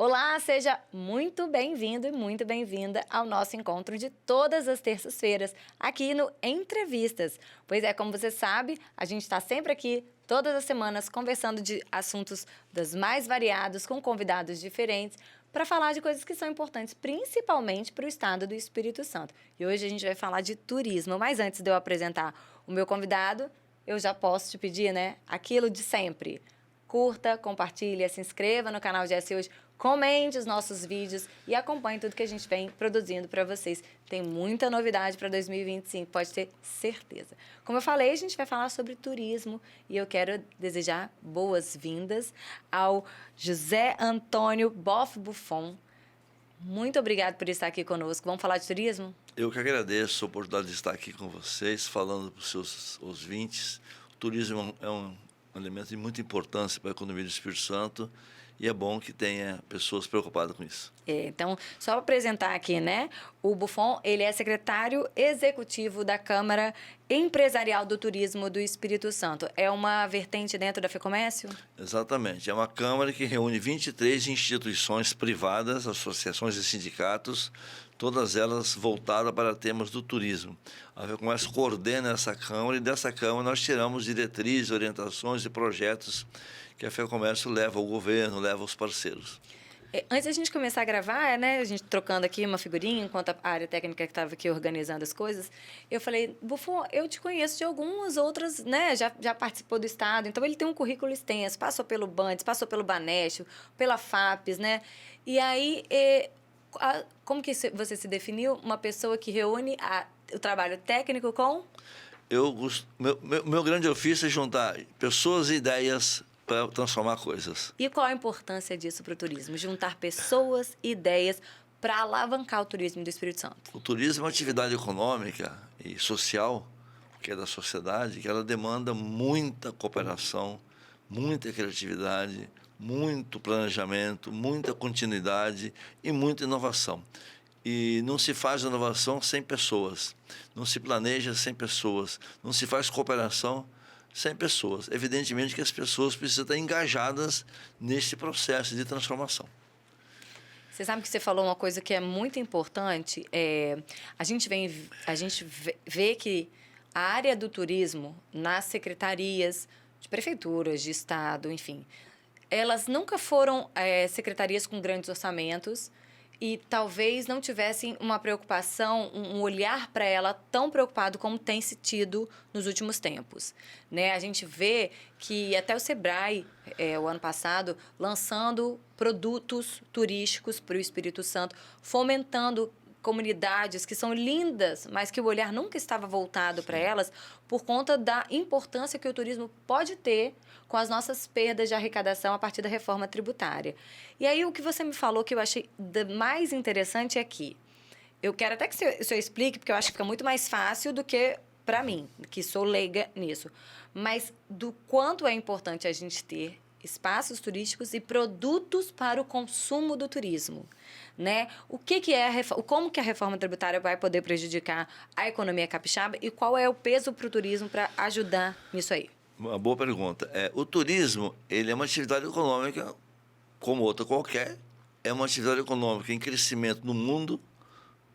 Olá, seja muito bem-vindo e muito bem-vinda ao nosso encontro de todas as terças-feiras, aqui no Entrevistas. Pois é, como você sabe, a gente está sempre aqui, todas as semanas, conversando de assuntos das mais variados, com convidados diferentes, para falar de coisas que são importantes, principalmente para o estado do Espírito Santo. E hoje a gente vai falar de turismo, mas antes de eu apresentar o meu convidado, eu já posso te pedir, né, aquilo de sempre. Curta, compartilhe, se inscreva no canal de S hoje, comente os nossos vídeos e acompanhe tudo que a gente vem produzindo para vocês. Tem muita novidade para 2025, pode ter certeza. Como eu falei, a gente vai falar sobre turismo e eu quero desejar boas-vindas ao José Antônio Boff Buffon. Muito obrigado por estar aqui conosco. Vamos falar de turismo? Eu que agradeço a oportunidade de estar aqui com vocês, falando para os seus ouvintes. O turismo é um elemento de muita importância para a economia do Espírito Santo e é bom que tenha pessoas preocupadas com isso. Então, só para apresentar aqui, né? O Buffon, ele é secretário executivo da Câmara Empresarial do Turismo do Espírito Santo. É uma vertente dentro da FEComércio? Exatamente. É uma Câmara que reúne 23 instituições privadas, associações e sindicatos, todas elas voltadas para temas do turismo. A FEComércio coordena essa Câmara e dessa Câmara nós tiramos diretrizes, orientações e projetos que a FEComércio leva ao governo, leva aos parceiros. Antes da gente começar a gravar, né, a gente trocando aqui uma figurinha, enquanto a área técnica que estava aqui organizando as coisas, eu falei, Buffon, eu te conheço de algumas outras, né, já participou do Estado, então ele tem um currículo extenso, passou pelo Bandes, passou pelo Banesco, pela FAPES, né, e aí, como que você se definiu? Uma pessoa que reúne o trabalho técnico com? Meu grande ofício é juntar pessoas e ideias para transformar coisas. E qual a importância disso para o turismo? Juntar pessoas, ideias para alavancar o turismo do Espírito Santo. O turismo é uma atividade econômica e social, que é da sociedade, que ela demanda muita cooperação, muita criatividade, muito planejamento, muita continuidade e muita inovação. E não se faz inovação sem pessoas, não se planeja sem pessoas, não se faz cooperação sem pessoas. Evidentemente que as pessoas precisam estar engajadas nesse processo de transformação. Você sabe que você falou uma coisa que é muito importante. A gente vê que a área do turismo nas secretarias de prefeituras, de estado, enfim, elas nunca foram secretarias com grandes orçamentos e talvez não tivessem uma preocupação, um olhar para ela tão preocupado como tem se tido nos últimos tempos, né? A gente vê que até o Sebrae, o ano passado, lançando produtos turísticos para o Espírito Santo, fomentando comunidades que são lindas, mas que o olhar nunca estava voltado para elas por conta da importância que o turismo pode ter com as nossas perdas de arrecadação a partir da reforma tributária. E aí o que você me falou que eu achei mais interessante é que eu quero até que o senhor explique, porque eu acho que fica muito mais fácil do que para mim, que sou leiga nisso, mas do quanto é importante a gente ter espaços turísticos e produtos para o consumo do turismo, né? Como que a reforma tributária vai poder prejudicar a economia capixaba e qual é o peso para o turismo para ajudar nisso aí? Uma boa pergunta. O turismo, ele é uma atividade econômica como outra qualquer, é uma atividade econômica em crescimento no mundo,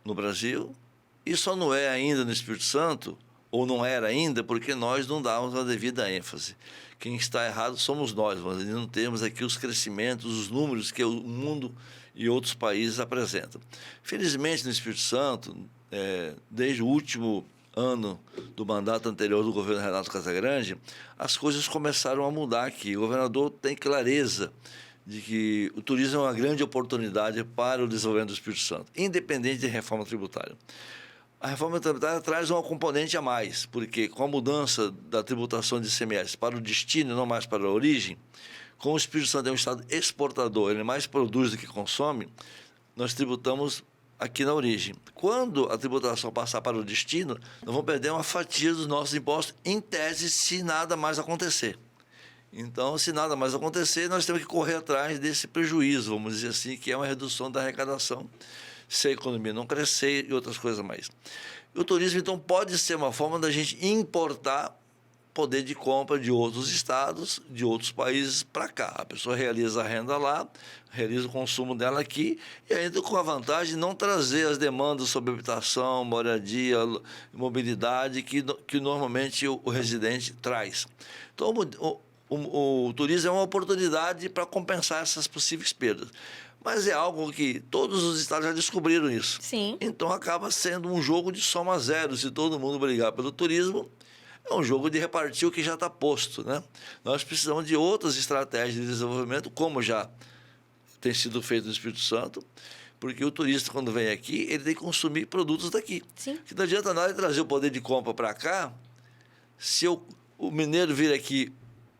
no Brasil, e só não é ainda no Espírito Santo, ou não era ainda, porque nós não dávamos a devida ênfase. Quem está errado somos nós, mas não temos aqui os crescimentos, os números que o mundo e outros países apresentam. Felizmente, no Espírito Santo, desde o último ano do mandato anterior do governo Renato Casagrande, as coisas começaram a mudar aqui. O governador tem clareza de que o turismo é uma grande oportunidade para o desenvolvimento do Espírito Santo, independente de reforma tributária. A reforma tributária traz um componente a mais, porque com a mudança da tributação de ICMS para o destino, não mais para a origem, como o Espírito Santo é um estado exportador, ele mais produz do que consome, nós tributamos aqui na origem. Quando a tributação passar para o destino, nós vamos perder uma fatia dos nossos impostos, em tese, se nada mais acontecer. Então, se nada mais acontecer, nós temos que correr atrás desse prejuízo, vamos dizer assim, que é uma redução da arrecadação, se a economia não crescer e outras coisas mais. E o turismo, então, pode ser uma forma da gente importar poder de compra de outros estados, de outros países para cá. A pessoa realiza a renda lá, realiza o consumo dela aqui e ainda com a vantagem de não trazer as demandas sobre habitação, moradia, mobilidade que normalmente o residente traz. Então, o turismo é uma oportunidade para compensar essas possíveis perdas. Mas é algo que todos os estados já descobriram isso. Sim. Então acaba sendo um jogo de soma zero. Se todo mundo brigar pelo turismo, é um jogo de repartir o que já está posto, né? Nós precisamos de outras estratégias de desenvolvimento, como já tem sido feito no Espírito Santo, porque o turista, quando vem aqui, ele tem que consumir produtos daqui. Sim. Que não adianta nada trazer o poder de compra para cá, se o mineiro vir aqui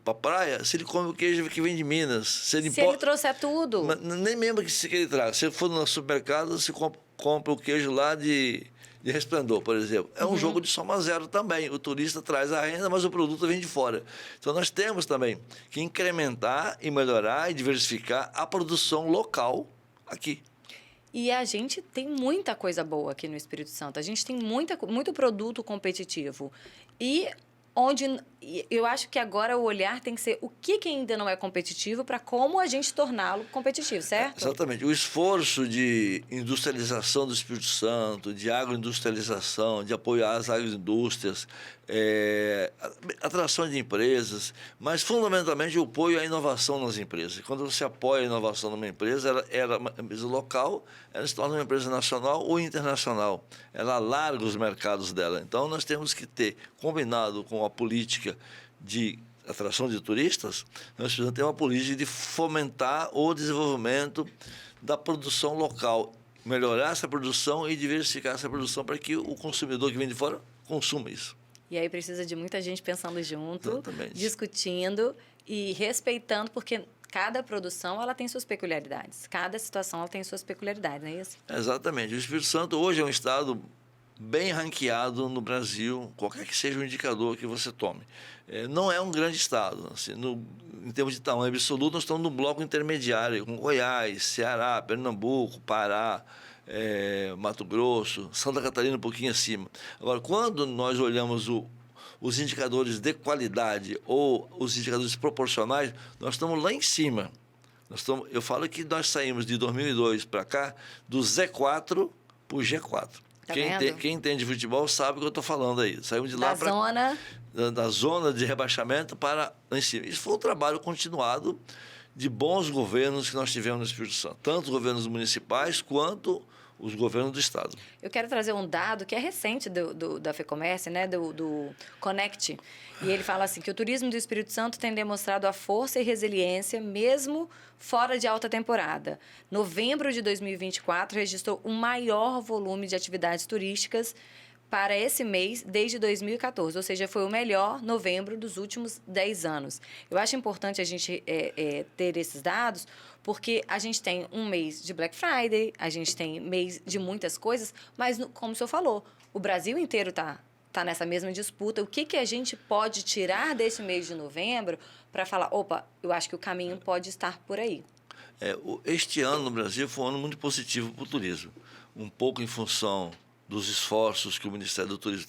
para a praia, se ele come o queijo que vem de Minas. Se ele trouxer tudo. Nem mesmo que ele traga. Se ele for no supermercado, você compra o queijo lá de Resplendor, por exemplo. É um jogo de soma zero também. O turista traz a renda, mas o produto vem de fora. Então, nós temos também que incrementar e melhorar e diversificar a produção local aqui. E a gente tem muita coisa boa aqui no Espírito Santo. A gente tem muito produto competitivo. E eu acho que agora o olhar tem que ser o que ainda não é competitivo para como a gente torná-lo competitivo, certo? Exatamente. O esforço de industrialização do Espírito Santo, de agroindustrialização, de apoiar as agroindústrias, atração de empresas, mas fundamentalmente o apoio à inovação nas empresas. Quando você apoia a inovação numa empresa, ela uma empresa local, ela se torna uma empresa nacional ou internacional. Ela alarga os mercados dela. Então, nós temos que ter, combinado com a política de atração de turistas, nós precisamos ter uma política de fomentar o desenvolvimento da produção local, melhorar essa produção e diversificar essa produção para que o consumidor que vem de fora consuma isso. E aí precisa de muita gente pensando junto, Exatamente. Discutindo e respeitando, porque cada produção ela tem suas peculiaridades, cada situação ela tem suas peculiaridades, não é isso? Exatamente. O Espírito Santo hoje é um estado bem ranqueado no Brasil, qualquer que seja o indicador que você tome. Não é um grande estado. Assim, em termos de tamanho absoluto, nós estamos no bloco intermediário, com Goiás, Ceará, Pernambuco, Pará, Mato Grosso, Santa Catarina um pouquinho acima. Agora, quando nós olhamos os indicadores de qualidade ou os indicadores proporcionais, nós estamos lá em cima. Eu falo que nós saímos de 2002 para cá do Z4 para o G4. Tá Quem entende futebol sabe o que eu estou falando aí. Saímos de lá da zona de rebaixamento para lá em cima. Isso foi um trabalho continuado de bons governos que nós tivemos no Espírito Santo, tanto os governos municipais quanto os governos do Estado. Eu quero trazer um dado que é recente da FEComércio, né, do Connect. E ele fala assim que o turismo do Espírito Santo tem demonstrado a força e resiliência mesmo fora de alta temporada. Novembro de 2024 registrou o maior volume de atividades turísticas para esse mês desde 2014, ou seja, foi o melhor novembro dos últimos 10 anos. Eu acho importante a gente ter esses dados, porque a gente tem um mês de Black Friday, a gente tem mês de muitas coisas, mas, como o senhor falou, o Brasil inteiro está nessa mesma disputa. O que a gente pode tirar desse mês de novembro para falar, opa, eu acho que o caminho pode estar por aí? Este ano no Brasil foi um ano muito positivo para o turismo, um pouco em função dos esforços que o Ministério do Turismo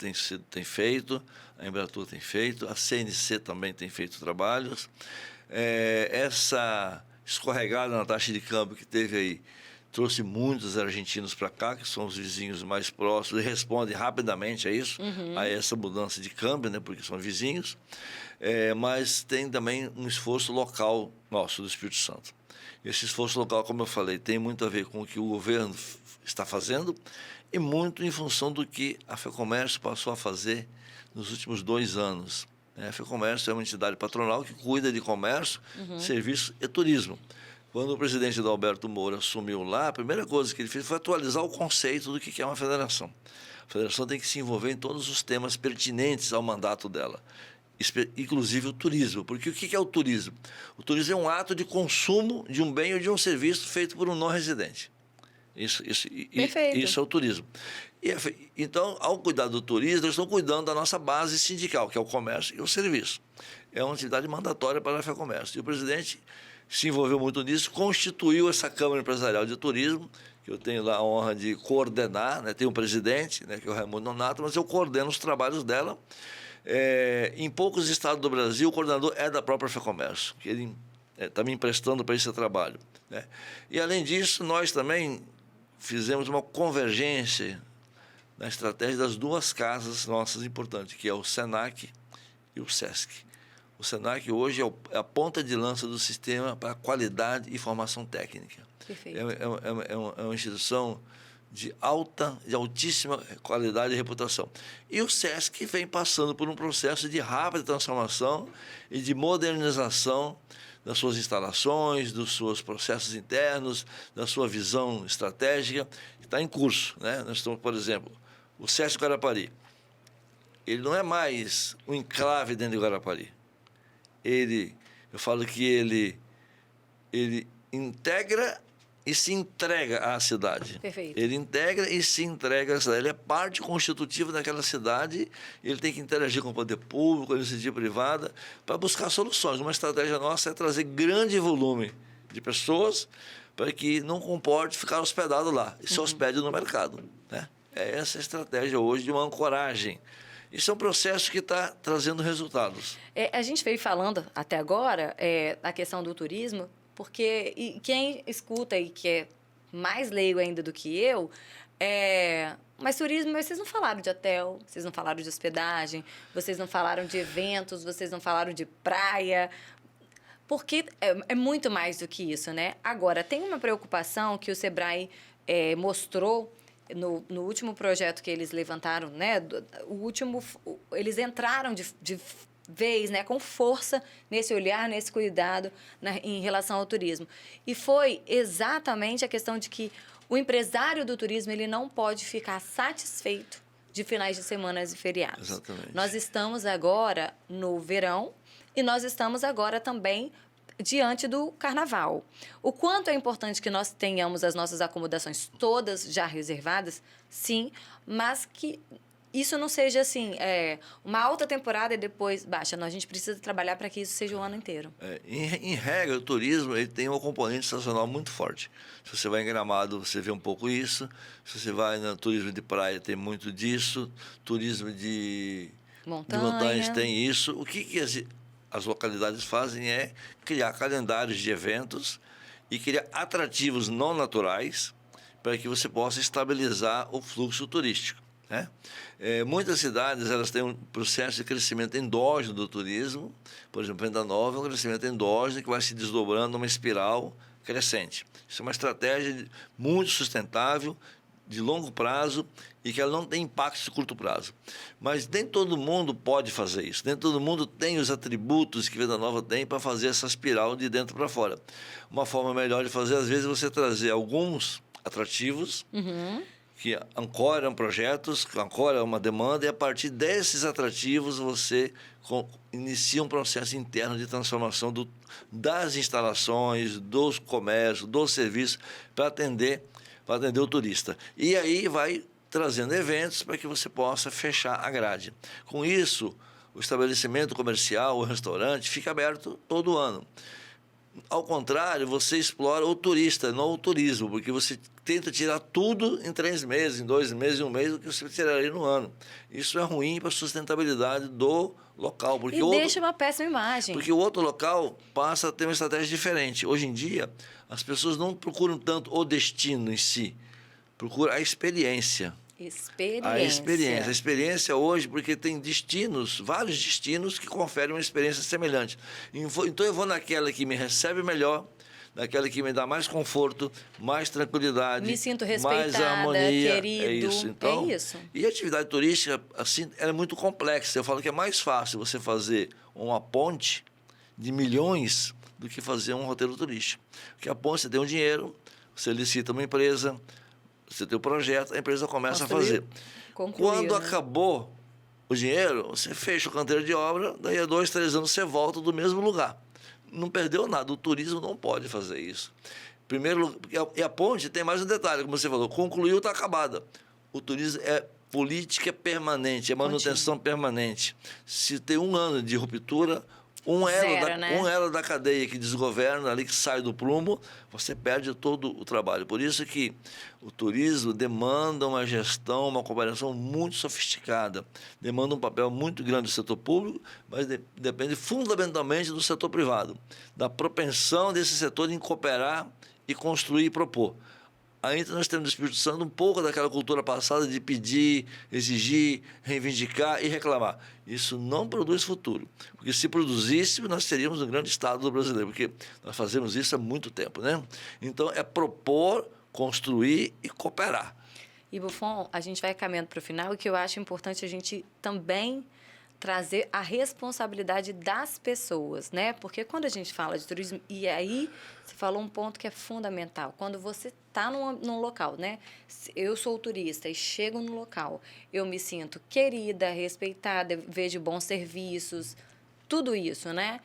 tem feito, a Embratur tem feito, a CNC também tem feito trabalhos. Essa escorregada na taxa de câmbio que teve aí trouxe muitos argentinos para cá, que são os vizinhos mais próximos, e respondem rapidamente a isso, a essa mudança de câmbio, né, porque são vizinhos. Mas tem também um esforço local nosso do Espírito Santo. Esse esforço local, como eu falei, tem muito a ver com o que o governo está fazendo e muito em função do que a FEComércio passou a fazer nos últimos 2 anos. A FEComércio é uma entidade patronal que cuida de comércio, serviço e turismo. Quando o presidente Adalberto Moura assumiu lá, a primeira coisa que ele fez foi atualizar o conceito do que é uma federação. A federação tem que se envolver em todos os temas pertinentes ao mandato dela, inclusive o turismo. Porque o que é o turismo? O turismo é um ato de consumo de um bem ou de um serviço feito por um não residente. Isso é o turismo. Então, ao cuidar do turismo, eles estão cuidando da nossa base sindical, que é o comércio e o serviço. É uma atividade mandatória para a FEComércio. E o presidente se envolveu muito nisso, constituiu essa Câmara Empresarial de Turismo, que eu tenho lá a honra de coordenar, né? Tem um presidente, né, que é o Raimundo Nonato, mas eu coordeno os trabalhos dela. Em poucos estados do Brasil, o coordenador é da própria FEComércio, que ele está me emprestando para esse trabalho, né? E, além disso, nós também fizemos uma convergência na estratégia das duas casas nossas importantes, que é o SENAC e o SESC. O SENAC hoje é a ponta de lança do sistema para qualidade e formação técnica. Perfeito. É uma instituição de altíssima qualidade e reputação. E o SESC vem passando por um processo de rápida transformação e de modernização das suas instalações, dos seus processos internos, da sua visão estratégica, que está em curso, né? Nós estamos, por exemplo, o SESC Guarapari. Ele não é mais um enclave dentro de Guarapari. Eu falo que ele integra e se entrega à cidade. Perfeito. Ele integra e se entrega à cidade. Ele é parte constitutiva daquela cidade. Ele tem que interagir com o poder público, com a iniciativa privada, para buscar soluções. Uma estratégia nossa é trazer grande volume de pessoas para que não comporte ficar hospedado lá e se hospede no mercado, né? É essa a estratégia hoje de uma ancoragem. Isso é um processo que está trazendo resultados. A gente veio falando até agora da questão do turismo, porque quem escuta e que é mais leigo ainda do que eu, mas turismo, vocês não falaram de hotel, vocês não falaram de hospedagem, vocês não falaram de eventos, vocês não falaram de praia, porque é muito mais do que isso, né? Agora, tem uma preocupação que o Sebrae mostrou no último projeto que eles levantaram, né? Eles entraram de vez, né, com força nesse olhar, nesse cuidado em relação ao turismo. E foi exatamente a questão de que o empresário do turismo ele não pode ficar satisfeito de finais de semana e feriados. Exatamente. Nós estamos agora no verão e nós estamos agora também diante do carnaval. O quanto é importante que nós tenhamos as nossas acomodações todas já reservadas, sim, mas que isso não seja assim, uma alta temporada e depois baixa. Não, a gente precisa trabalhar para que isso seja o ano inteiro. Em regra, o turismo ele tem um componente estacional muito forte. Se você vai em Gramado, você vê um pouco isso. Se você vai no turismo de praia, tem muito disso. Turismo de montanhas tem isso. O que as localidades fazem é criar calendários de eventos e criar atrativos não naturais para que você possa estabilizar o fluxo turístico, né? Muitas cidades elas têm um processo de crescimento endógeno do turismo. Por exemplo, Venda Nova é um crescimento endógeno que vai se desdobrando numa espiral crescente. Isso é uma estratégia muito sustentável, de longo prazo e que ela não tem impacto de curto prazo. Mas nem todo mundo pode fazer isso. Nem todo mundo tem os atributos que Venda Nova tem para fazer essa espiral de dentro para fora. Uma forma melhor de fazer, às vezes, é você trazer alguns atrativos que ancoram projetos, que ancoram uma demanda, e a partir desses atrativos você inicia um processo interno de transformação das instalações, dos comércios, dos serviços, para atender o turista. E aí vai trazendo eventos para que você possa fechar a grade. Com isso, o estabelecimento comercial, o restaurante, fica aberto todo ano. Ao contrário, você explora o turista, não o turismo, porque você tenta tirar tudo em 3 meses, em 2 meses, em 1 mês, o que você tiraria no ano. Isso é ruim para a sustentabilidade do local. Porque deixa uma péssima imagem. Porque o outro local passa a ter uma estratégia diferente. Hoje em dia, as pessoas não procuram tanto o destino em si, procuram a experiência. A experiência hoje, porque tem destinos, vários destinos que conferem uma experiência semelhante. Então eu vou naquela que me recebe melhor, naquela que me dá mais conforto, mais tranquilidade, me sinto respeitada, mais harmonia. querido. É isso. Então, é isso. E a atividade turística, assim, ela é muito complexa. Eu falo que é mais fácil você fazer uma ponte de milhões do que fazer um roteiro turístico. Porque a ponte, você tem um dinheiro, você licita uma empresa, você tem o projeto, a empresa começa a fazer. Quando acabou o dinheiro, você fecha o canteiro de obra, daí a 2, 3 anos você volta do mesmo lugar. Não perdeu nada. O turismo não pode fazer isso. Primeiro, e a ponte tem mais um detalhe, como você falou, concluiu, está acabada. O turismo é política permanente, é manutenção permanente. Se tem 1 ano de ruptura, Zero, né? um elo da cadeia que desgoverna, ali que sai do prumo, você perde todo o trabalho. Por isso que o turismo demanda uma gestão, uma cooperação muito sofisticada, demanda um papel muito grande do setor público, mas depende fundamentalmente do setor privado, da propensão desse setor em cooperar e construir e propor. Ainda nós temos no Espírito Santo um pouco daquela cultura passada de pedir, exigir, reivindicar e reclamar. Isso não produz futuro. Porque se produzisse, nós teríamos um grande Estado do brasileiro, porque nós fazemos isso há muito tempo, né? Então, é propor, construir e cooperar. E, Buffon, a gente vai caminhando para o final, e que eu acho importante a gente também trazer a responsabilidade das pessoas, né? Porque quando a gente fala de turismo, e aí você falou um ponto que é fundamental, quando você está num local, né? Eu sou turista e chego no local, eu me sinto querida, respeitada, vejo bons serviços, tudo isso, né?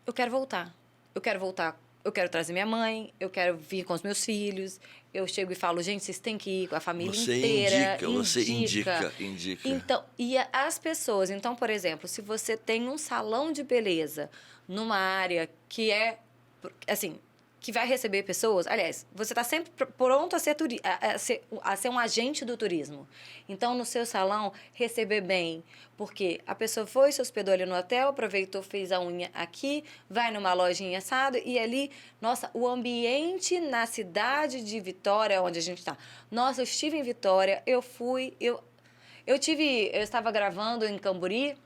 Eu quero voltar. Eu quero trazer minha mãe, eu quero vir com os meus filhos. Eu chego e falo, gente, vocês têm que ir com a família inteira. Você indica. Então, e as pessoas, então, por exemplo, se você tem um salão de beleza numa área que é, assim, que vai receber pessoas, aliás, você está sempre pronto a ser um agente do turismo. Então, no seu salão, receber bem, porque a pessoa foi, se hospedou ali no hotel, aproveitou, fez a unha aqui, vai numa lojinha assado e ali, nossa, o ambiente na cidade de Vitória, onde a gente está. Nossa, eu estive em Vitória, eu estava gravando em Camburi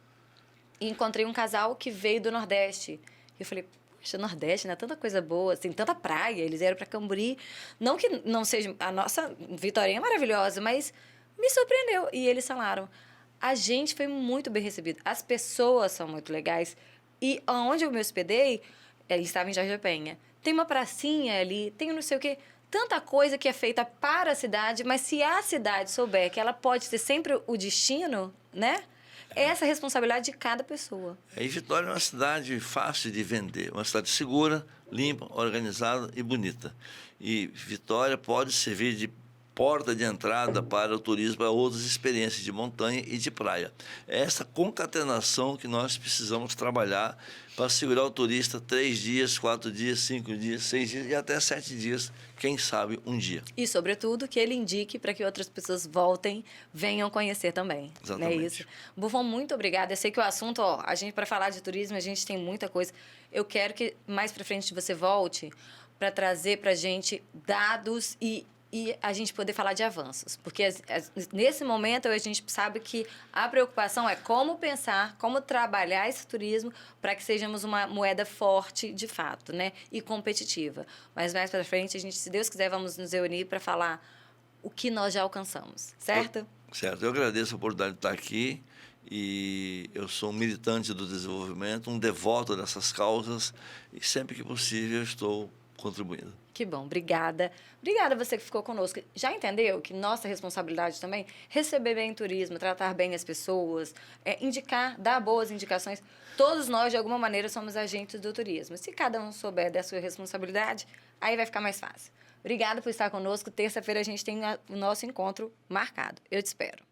e encontrei um casal que veio do Nordeste. E eu falei, poxa, Nordeste, né? Tanta coisa boa, assim, tanta praia. Eles vieram para Camburi. Não que não seja... A nossa Vitória é maravilhosa, mas me surpreendeu. E eles falaram, a gente foi muito bem recebido. As pessoas são muito legais. E onde eu me hospedei, eles estavam em Jardim da Penha. Tem uma pracinha ali, tem não sei o quê. Tanta coisa que é feita para a cidade, mas se a cidade souber que ela pode ser sempre o destino, né? Essa é a responsabilidade de cada pessoa. E Vitória é uma cidade fácil de vender, uma cidade segura, limpa, organizada e bonita. E Vitória pode servir de porta de entrada para o turismo, para outras experiências de montanha e de praia. É essa concatenação que nós precisamos trabalhar para segurar o turista 3 dias, 4 dias, 5 dias, 6 dias e até 7 dias, quem sabe um dia. E, sobretudo, que ele indique para que outras pessoas voltem, venham conhecer também. Exatamente. Não é isso? Buffon, muito obrigada. Eu sei que o assunto, a gente, para falar de turismo, a gente tem muita coisa. Eu quero que mais para frente você volte para trazer para a gente dados e a gente poder falar de avanços. Porque nesse momento a gente sabe que a preocupação é como pensar, como trabalhar esse turismo para que sejamos uma moeda forte de fato, né? E competitiva. Mas mais para frente, a gente, se Deus quiser, vamos nos reunir para falar o que nós já alcançamos, certo? Certo. Eu agradeço a oportunidade de estar aqui e eu sou um militante do desenvolvimento, um devoto dessas causas e sempre que possível eu estou contribuindo. Que bom, obrigada. Obrigada a você que ficou conosco. Já entendeu que nossa responsabilidade também é receber bem o turismo, tratar bem as pessoas, indicar, dar boas indicações. Todos nós, de alguma maneira, somos agentes do turismo. Se cada um souber da sua responsabilidade, aí vai ficar mais fácil. Obrigada por estar conosco. Terça-feira a gente tem o nosso encontro marcado. Eu te espero.